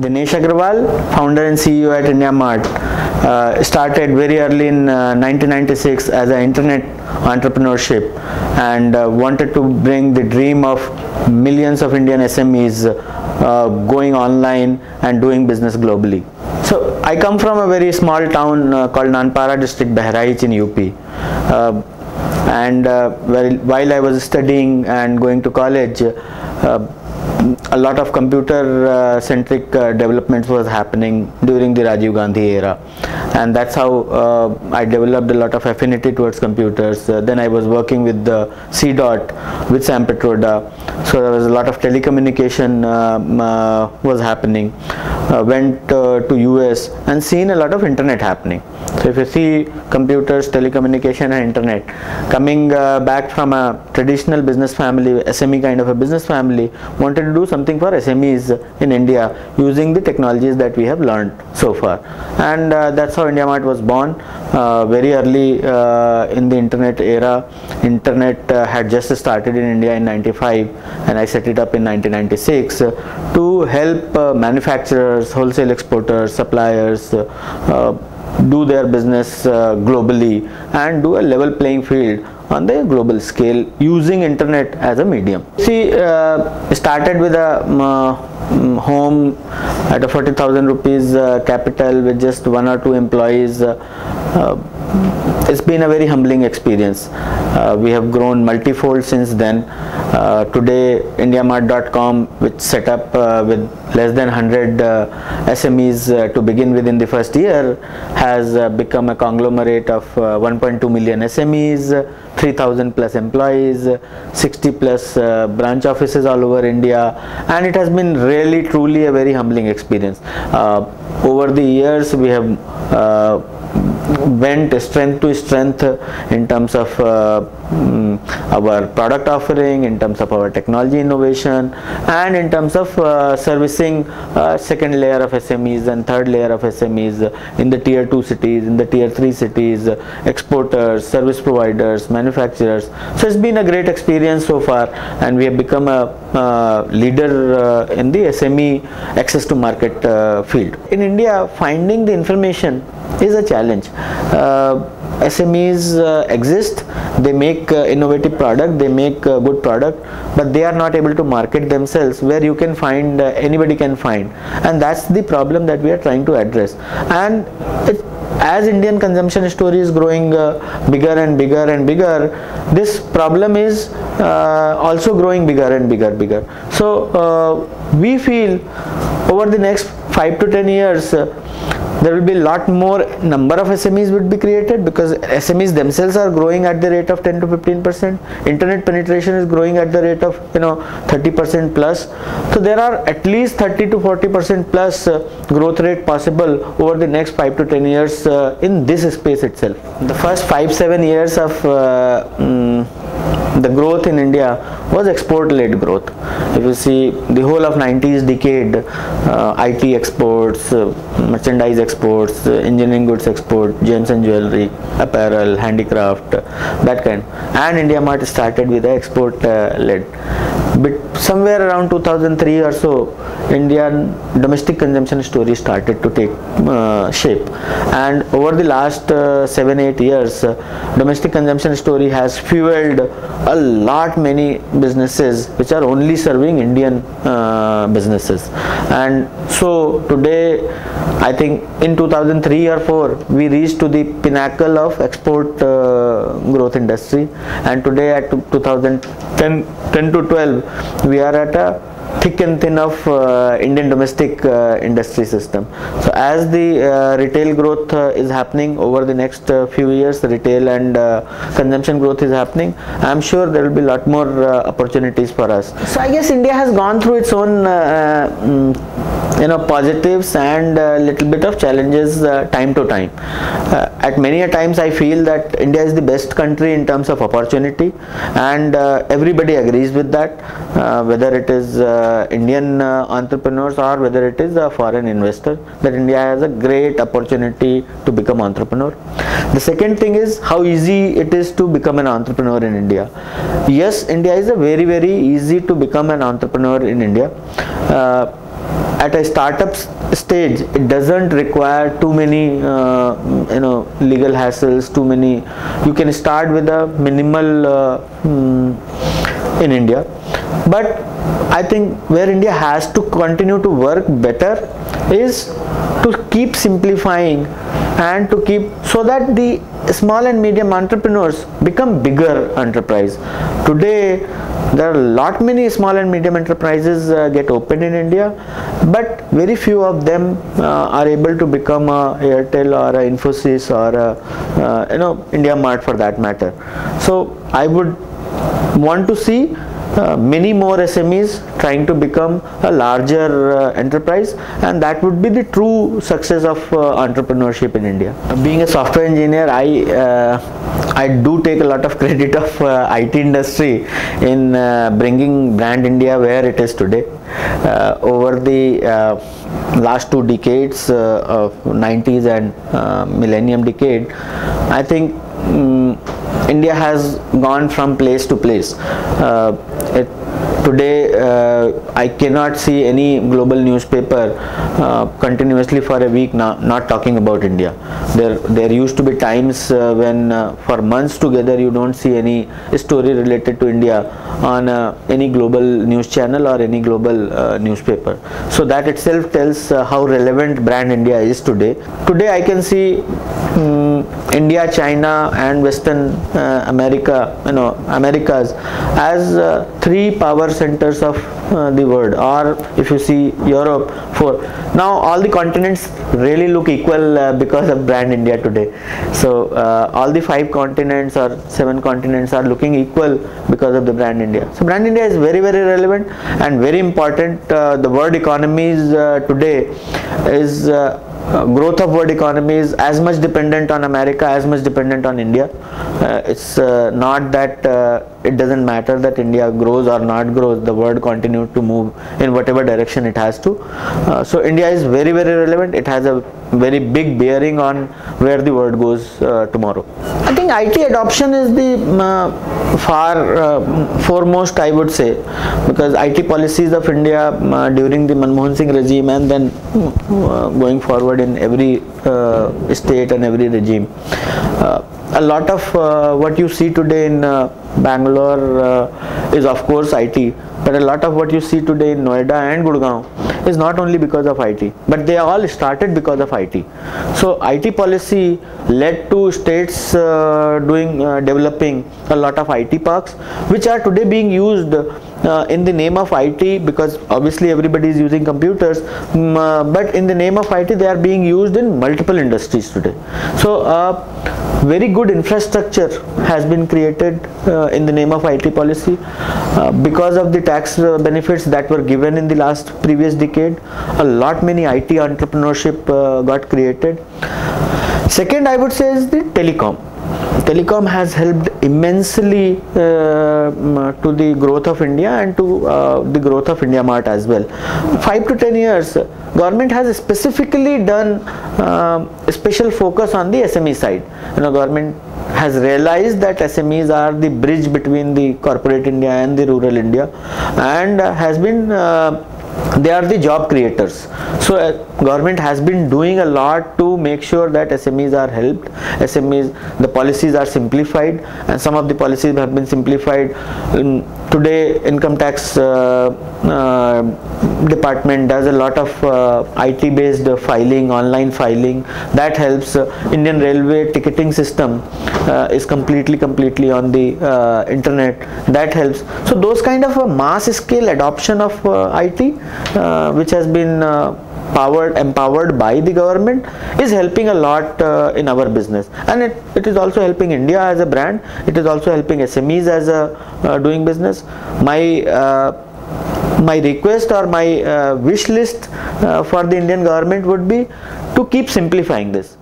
Dinesh Agarwal, founder and CEO at Indiamart, started very early in 1996 as an internet entrepreneurship and wanted to bring the dream of millions of Indian SMEs going online and doing business globally. So I come from a very small town called Nanpara district, Bahraich in UP. While I was studying and going to college, a lot of computer centric developments was happening during the Rajiv Gandhi era, and that's how I developed a lot of affinity towards computers. Then I was working with the C-Dot with Sam Petroda, so there was a lot of telecommunication was happening. Went to US and seen a lot of internet happening. So if you see computers, telecommunication and internet, coming back from a traditional business family, SME kind of a business family, wanted to do something for SMEs in India using the technologies that we have learned so far. And that's how Indiamart was born. Very early in the internet era. Internet had just started in India in 95 and I set it up in 1996 to help manufacturers, wholesale exporters, suppliers do their business globally and do a level playing field on the global scale using internet as a medium. See, started with a home at a 40,000 rupees capital with just 1 or 2 employees. It's been a very humbling experience. We have grown multifold since then. Today Indiamart.com, which set up with less than 100 SMEs to begin with in the first year, has become a conglomerate of 1.2 million SMEs, 3,000 plus employees, 60 plus branch offices all over India, and it has been really truly a very humbling experience. Over the years we have went strength to strength in terms of our product offering, in terms of our technology innovation, and in terms of servicing second layer of SMEs and third layer of SMEs in the tier 2 cities, in the tier 3 cities, exporters, service providers, manufacturers. So it's been a great experience so far, and we have become a leader in the SME access to market field. In India, finding the information is a challenge. SMEs exist, they make innovative product, they make good product, but they are not able to market themselves where you can find, anybody can find, and that's the problem that we are trying to address. And as Indian consumption story is growing bigger and bigger and bigger, this problem is also growing bigger and bigger. So we feel over the next 5 to 10 years there will be a lot more number of SMEs would be created, because SMEs themselves are growing at the rate of 10 to 15%. Internet penetration is growing at the rate of 30% plus. So there are at least 30 to 40% plus growth rate possible over the next 5 to 10 years in this space itself. The first 5-7 years of the growth in India was export-led growth. If you see the whole of 90s decade, IT exports, merchandise exports, engineering goods export, gems and jewelry, apparel, handicraft, that kind. And Indiamart started with the export-led. But somewhere around 2003 or so, Indian domestic consumption story started to take shape, and over the last 7-8 years, domestic consumption story has fueled a lot many businesses which are only serving Indian businesses. And so today, I think in 2003 or 4 we reached to the pinnacle of export growth industry, and today at 2010 to 12 we are at a thick and thin of Indian domestic industry system. So as the retail growth is happening over the next few years, the retail and consumption growth is happening, I am sure there will be a lot more opportunities for us. So I guess India has gone through its own positives and a little bit of challenges time to time. At many a times I feel that India is the best country in terms of opportunity, and everybody agrees with that, whether it is Indian entrepreneurs or whether it is a foreign investor, that India has a great opportunity to become entrepreneur. The second thing is how easy it is to become an entrepreneur in India. Yes, India is a very easy to become an entrepreneur in India. at a startup stage, it doesn't require too many legal hassles, too many. You can start with a minimal in India. But I think where India has to continue to work better is to keep simplifying and to keep, so that the small and medium entrepreneurs become bigger enterprise. Today there are many small and medium enterprises get opened in India, but very few of them are able to become a Airtel or a Infosys or a, Indiamart for that matter. So I would want to see many more SMEs trying to become a larger enterprise, and that would be the true success of entrepreneurship in India. Being a software engineer, I do take a lot of credit of IT industry in bringing brand India where it is today. Over the last 2 decades of 90s and millennium decade, I think India has gone from place to place. Today I cannot see any global newspaper continuously for a week now not talking about India. There used to be times when for months together you don't see any story related to India on any global news channel or any global newspaper. So that itself tells how relevant brand India is today. Today I can see India, China and Western Americas as 3 power centers of the world, or if you see Europe, 4. Now all the continents really look equal because of brand India today. So all the 5 continents or 7 continents are looking equal because of the brand India. So brand India is very, very relevant and very important. The world economies today is growth of world economy is as much dependent on America as much dependent on India. It's not that it doesn't matter that India grows or not grows, the world continues to move in whatever direction it has to. So India is very, very relevant. It has a very big bearing on where the world goes tomorrow. I think IT adoption is the foremost, I would say, because IT policies of India during the Manmohan Singh regime and then going forward in every state and every regime, a lot of what you see today in Bangalore is of course IT, but a lot of what you see today in Noida and Gurgaon is not only because of IT, but they all started because of IT. So IT policy led to states developing a lot of IT parks, which are today being used in the name of IT, because obviously everybody is using computers, but in the name of IT they are being used in multiple industries today. So very good infrastructure has been created in the name of IT policy. Because of the tax benefits that were given in the previous decade, many IT entrepreneurship got created. Second, I would say, is the telecom. Telecom has helped immensely to the growth of India and to the growth of Indiamart as well. 5 to 10 years, government has specifically done a special focus on the SME side. Government has realized that SMEs are the bridge between the corporate India and the rural India, and has been they are the job creators. So government has been doing a lot to make sure that SMEs are helped. The policies are simplified, and some of the policies have been simplified. Today income tax department does a lot of IT based filing, online filing. That helps. Indian Railway ticketing system is completely on the internet. That helps. So those kind of a mass scale adoption of IT which has been empowered by the government is helping a lot in our business, and it is also helping India as a brand. It is also helping SMEs as a doing business. My request or my wish list for the Indian government would be to keep simplifying this.